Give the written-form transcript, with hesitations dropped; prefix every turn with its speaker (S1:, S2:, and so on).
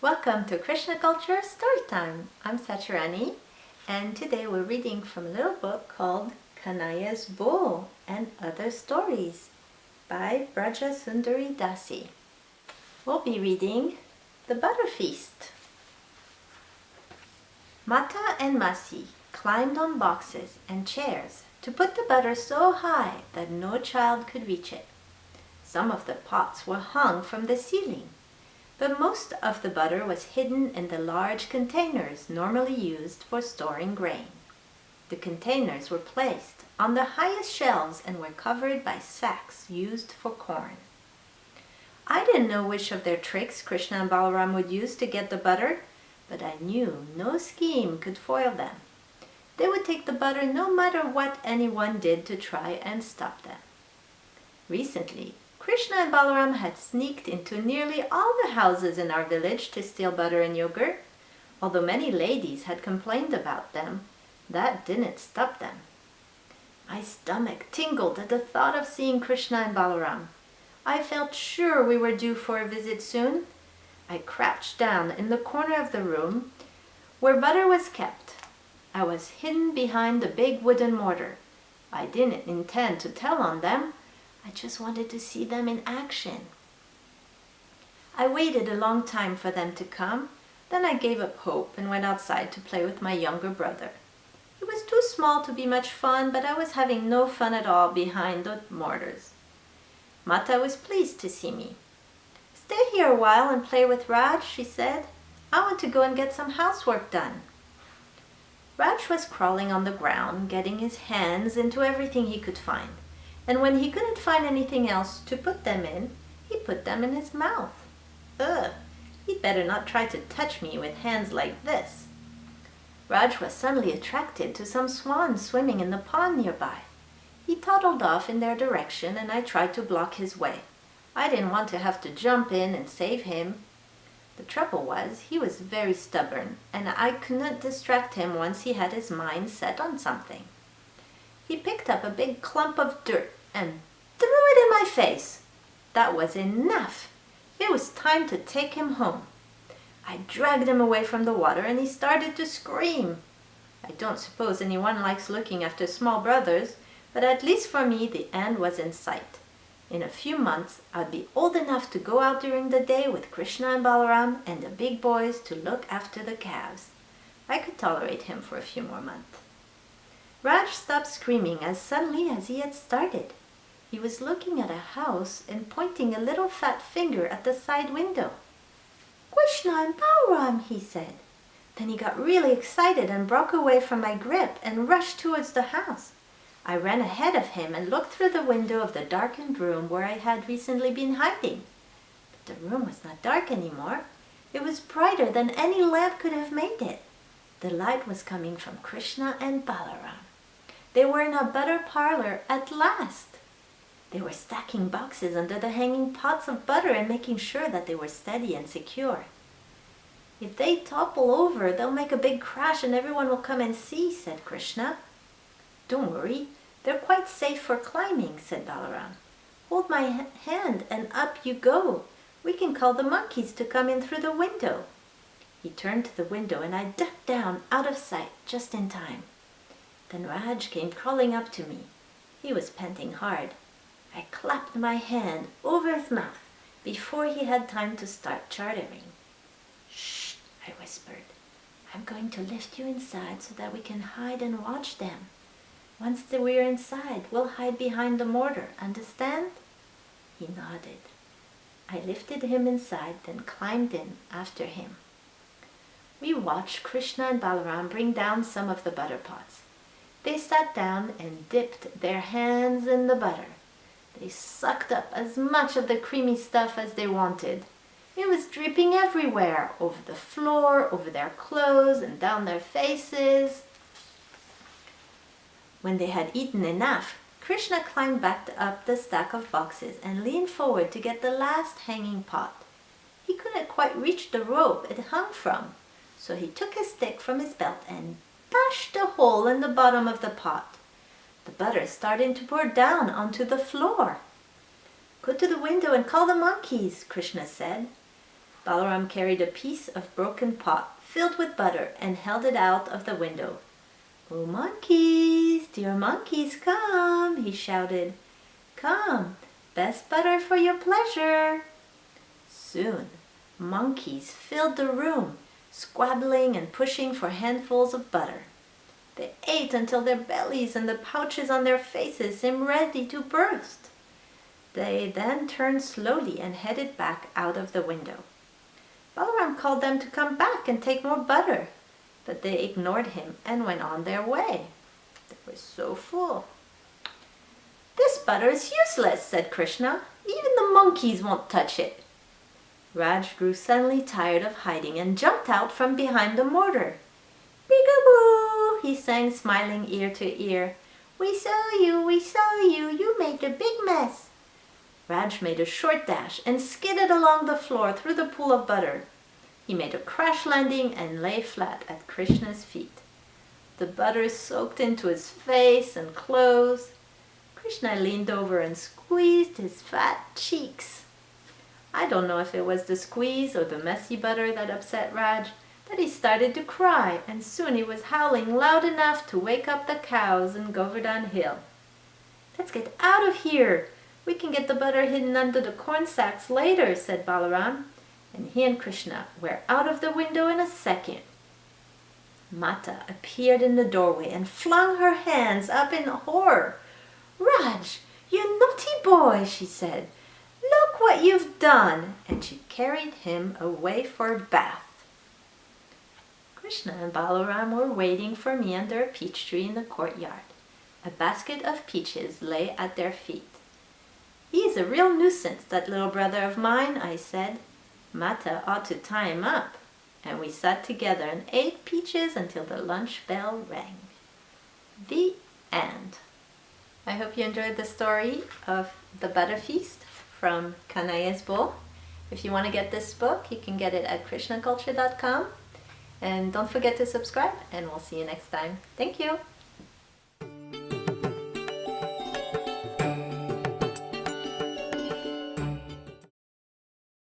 S1: Welcome to Krishna Culture Storytime. I'm Sachirani, and today we're reading from a little book called Kanaya's Bull and Other Stories by Brajasundari Dasi. We'll be reading The Butter Feast. Mata and Masi climbed on boxes and chairs to put the butter so high that no child could reach it. Some of the pots were hung from the ceiling, but most of the butter was hidden in the large containers normally used for storing grain. The containers were placed on the highest shelves and were covered by sacks used for corn. I didn't know which of their tricks Krishna and Balaram would use to get the butter, but I knew no scheme could foil them. They would take the butter no matter what anyone did to try and stop them. Recently, Krishna and Balaram had sneaked into nearly all the houses in our village to steal butter and yogurt. Although many ladies had complained about them, that didn't stop them. My stomach tingled at the thought of seeing Krishna and Balaram. I felt sure we were due for a visit soon. I crouched down in the corner of the room where butter was kept. I was hidden behind the big wooden mortar. I didn't intend to tell on them. I just wanted to see them in action. I waited a long time for them to come. Then I gave up hope and went outside to play with my younger brother. He was too small to be much fun, but I was having no fun at all behind the mortars. Mata was pleased to see me. "Stay here a while and play with Raj," she said. "I want to go and get some housework done." Raj was crawling on the ground, getting his hands into everything he could find. And when he couldn't find anything else to put them in, he put them in his mouth. Ugh, he'd better not try to touch me with hands like this. Raj was suddenly attracted to some swans swimming in the pond nearby. He toddled off in their direction and I tried to block his way. I didn't want to have to jump in and save him. The trouble was, he was very stubborn and I couldn't distract him once he had his mind set on something. He picked up a big clump of dirt and threw it in my face. That was enough. It was time to take him home. I dragged him away from the water and he started to scream. I don't suppose anyone likes looking after small brothers, but at least for me the end was in sight. In a few months I'd be old enough to go out during the day with Krishna and Balaram and the big boys to look after the calves. I could tolerate him for a few more months. Raj stopped screaming as suddenly as he had started. He was looking at a house and pointing a little fat finger at the side window. "Krishna and Balaram," he said. Then he got really excited and broke away from my grip and rushed towards the house. I ran ahead of him and looked through the window of the darkened room where I had recently been hiding. But the room was not dark anymore. It was brighter than any lamp could have made it. The light was coming from Krishna and Balaram. They were in a butter parlor at last. They were stacking boxes under the hanging pots of butter and making sure that they were steady and secure. "If they topple over, they'll make a big crash and everyone will come and see," said Krishna. "Don't worry, they're quite safe for climbing," said Balaram. "Hold my hand and up you go. We can call the monkeys to come in through the window." He turned to the window and I ducked down out of sight just in time. Then Raj came crawling up to me. He was panting hard. I clapped my hand over his mouth before he had time to start chattering. "Shh," I whispered. "I'm going to lift you inside so that we can hide and watch them. Once we're inside, we'll hide behind the mortar, understand?" He nodded. I lifted him inside, then climbed in after him. We watched Krishna and Balaram bring down some of the butter pots. They sat down and dipped their hands in the butter. They sucked up as much of the creamy stuff as they wanted. It was dripping everywhere, over the floor, over their clothes, and down their faces. When they had eaten enough, Krishna climbed back up the stack of boxes and leaned forward to get the last hanging pot. He couldn't quite reach the rope it hung from, so he took a stick from his belt and bashed a hole in the bottom of the pot. The butter started to pour down onto the floor. "Go to the window and call the monkeys," Krishna said. Balaram carried a piece of broken pot filled with butter and held it out of the window. "Oh, monkeys, dear monkeys, come," he shouted. "Come, best butter for your pleasure." Soon, monkeys filled the room, squabbling and pushing for handfuls of butter. They ate until their bellies and the pouches on their faces seemed ready to burst. They then turned slowly and headed back out of the window. Balaram called them to come back and take more butter, but they ignored him and went on their way. They were so full. "This butter is useless," said Krishna. "Even the monkeys won't touch it." Raj grew suddenly tired of hiding and jumped out from behind the mortar. "Peekaboo," he sang, smiling ear to ear. We saw you, you made a big mess." Raj made a short dash and skidded along the floor through the pool of butter. He made a crash landing and lay flat at Krishna's feet. The butter soaked into his face and clothes. Krishna leaned over and squeezed his fat cheeks. I don't know if it was the squeeze or the messy butter that upset Raj, but he started to cry, and soon he was howling loud enough to wake up the cows in Govardhan Hill. "Let's get out of here. We can get the butter hidden under the corn sacks later," said Balaram, and he and Krishna were out of the window in a second. Mata appeared in the doorway and flung her hands up in horror. "Raj, you naughty boy," she said. "Look what you've done," and she carried him away for a bath. Krishna and Balaram were waiting for me under a peach tree in the courtyard. A basket of peaches lay at their feet. "He is a real nuisance, that little brother of mine," I said. "Mata ought to tie him up." And we sat together and ate peaches until the lunch bell rang. The end. I hope you enjoyed the story of the butter feast from Kanaya's bowl. If you want to get this book, you can get it at krishnaculture.com. And don't forget to subscribe, and we'll see you next time. Thank you.